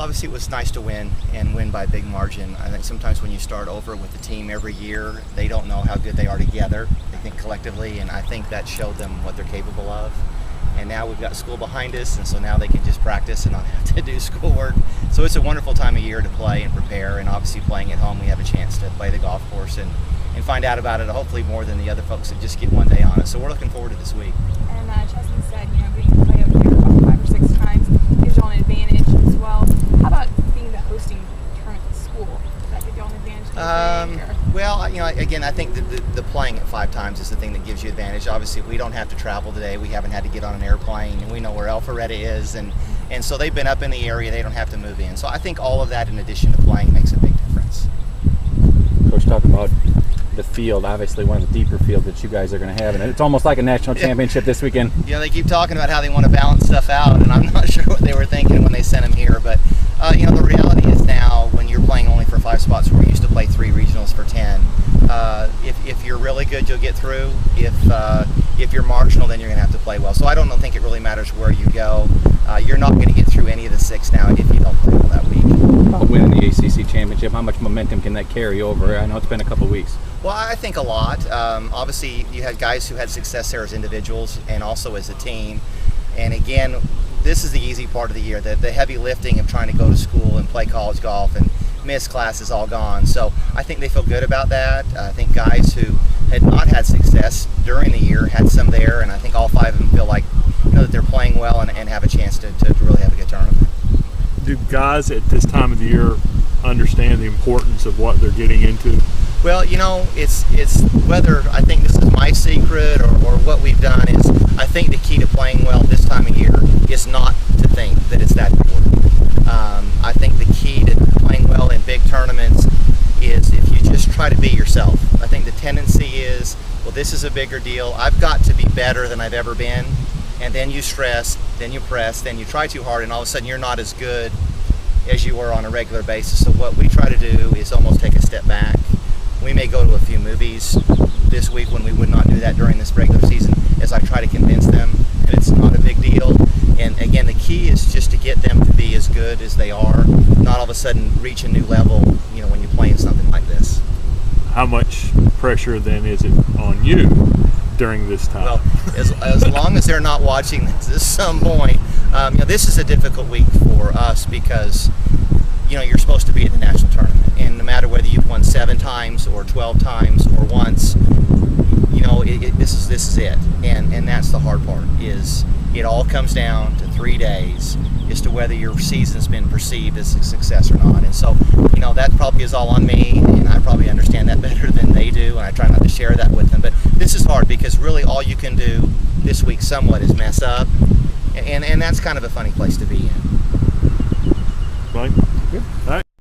obviously it was nice to win and win by a big margin. I think sometimes when you start over with the team every year, they don't know how good they are together. They think collectively, and I think that showed them what they're capable of. And now we've got school behind us, and so now they can just practice and not have to do schoolwork. So it's a wonderful time of year to play and prepare, and obviously playing at home, we have a chance to play the golf course and find out about it, hopefully more than the other folks that just get one day on it. So we're looking forward to this week. And Chesson said, being to play up here about 5 or 6 times gives you all an advantage as well. How about being the hosting tournament at school? Does that give you all an advantage? Well, again, I think the playing it 5 times is the thing that gives you advantage. Obviously, we don't have to travel today. We haven't had to get on an airplane, and we know where Alpharetta is, and so they've been up in the area. They don't have to move in. So I think all of that, in addition to playing, makes a big difference. Coach, talk about the field, obviously one of the deeper fields that you guys are going to have, and it's almost like a national championship this weekend. They keep talking about how they want to balance stuff out, and I'm not sure what they were thinking when they sent them here, but the reality is now when you're playing only for 5 spots where we used to play 3 regionals for 10, if you're really good, you'll get through. If you're marginal, then you're going to have to play well. So I don't think it really matters where you go. You're not going to get through any of the 6 now if you don't play well that week. About winning the ACC championship, how much momentum can that carry over? I know it's been a couple of weeks. Well, I think a lot. Obviously, you had guys who had success there as individuals and also as a team. And again, this is the easy part of the year. The heavy lifting of trying to go to school and play college golf and miss class is all gone. So I think they feel good about that. I think guys who had not had success during the year had some there, and I think all 5 of them feel like that they're playing well and have a chance to really have a good tournament. Do guys at this time of the year understand the importance of what they're getting into? Well, it's whether I think this is my secret or what we've done is I think the key to playing well this time of year is not to think that it's that important. I think the key to playing well in big tournaments is if you just try to be yourself. I think the tendency is, well, this is a bigger deal. I've got to be better than I've ever been. And then you stress, then you press, then you try too hard, and all of a sudden you're not as good as you were on a regular basis. So what we try to do is almost take a step back. We may go to a few movies this week when we would not do that during this regular season, as I try to convince them that it's not a big deal. And again, the key is just to get them to be as good as they are, not all of a sudden reach a new level, when you're playing something like this. How much pressure then is it on you during this time? Well, as long as they're not watching this at some point, this is a difficult week for us because you're supposed to be at the national tournament, and no matter whether you've won 7 times or 12 times or once, this is it, and that's the hard part. Is it all comes down to 3 days as to whether your season's been perceived as a success or not. And so that probably is all on me, and I probably understand that better than they do, and I try not to share that with them. But this is hard because really all you can do this week somewhat is mess up, and that's kind of a funny place to be in. Right. Good. All right.